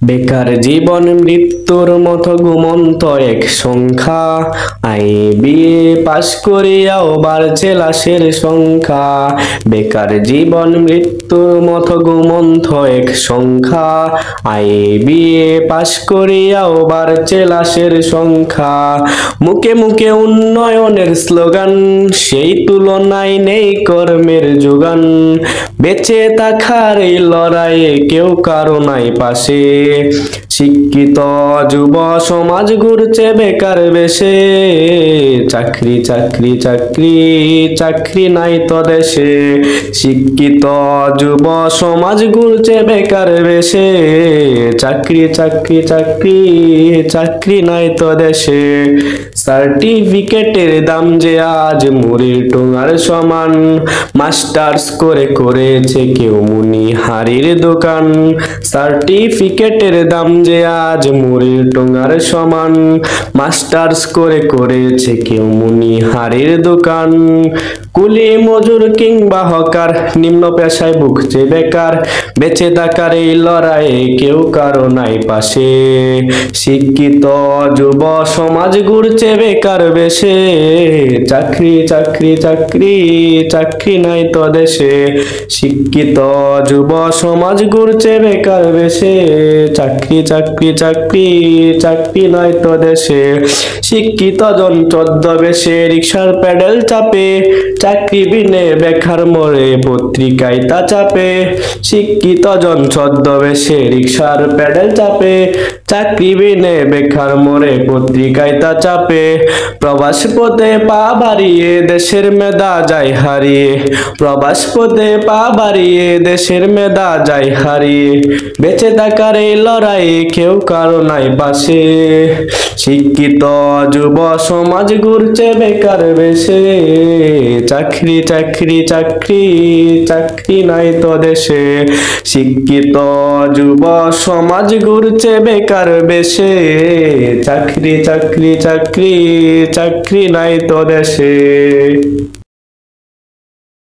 বেকার জীবন মৃত্যুর মতো ঘুমন্ত এক সংখ্যা। বিএ পাশ করিয়াও বাড়ছে লাশের সংখ্যা। বেকার জীবন মৃত্যুর মতো ঘুমন্ত এক সংখ্যা। বিএ পাশ করিয়াও বাড়ছে লাশের সংখ্যা। মুখে মুখে উন্নয়নের স্লোগান, সেই তুলনায় নেই কর্মের যোগান। বেঁচে থাকার এই লড়াইয়ে কেউ কারো নাই পাশে। শিক্ষিত যুব সমাজ ঘুরছে বেকার বেশে। চাকরি চাকরি চাকরি চাকরি নাই তো দেশে। শিক্ষিত যুব সমাজ ঘুরছে বেকার বেশে। চাকরি চাকরি চাকরি চাকরি নাই তো দেশে। সার্টিফিকেটের দাম যে আজ মুড়ির টোঙার সমান। মাস্টার্স করে করেছে কেউ মুনিহারির দোকান। সার্টিফিকেটের দাম যে আজ মুড়ির টোঙার সমান। মাস্টার্স করে করেছে কেউ মুনিহারির দোকান। কুলি মজুর কিংবা হকার, নিম্ন পেশায় ভুগছে বেকার। বেঁচে থাকার এই লড়াইয়ে কেউ কারো নাই পাশে। শিক্ষিত যুব সমাজ ঘুরছে বেকার বেশে। চাকরি চাকরি চাকরি চাকরি নাই তো দেশে। শিক্ষিত যুব সমাজ ঘুরছে বেকার বেশে। চাকরি চাকরি চাকরি চাকরি নাই তো দেশে। শিক্ষিত জন ছদ্মবেশে রিক্সার প্যাডেল চাপে। চাকরি বিনে বেকার মরে পত্রিকায় তা চাপে। শিক্ষিত জন ছদ্মবেশে রিক্সার প্যাডেল চাপে। চাকরি বিনে বেকার মরে পত্রিকায় তা চাপে। প্রবাস পথে পা বাড়িয়ে দেশের মেধা যায় হারিয়ে। প্রবাস পথে পা বাড়িয়ে দেশের মেধা যায় হারিয়ে। বেঁচে থাকার এই লড়াইয়ে কেউ কারো নাই পাশে। শিক্ষিত যুব সমাজ ঘুরছে বেকার বেশে। চাকরি চাকরি চাকরি চাকরি নাই তো দেশে। শিক্ষিত যুব সমাজ ঘুরছে বেকার বেশে। চাকরি চাকরি চাকরি চাকরি নাই তো দেশে।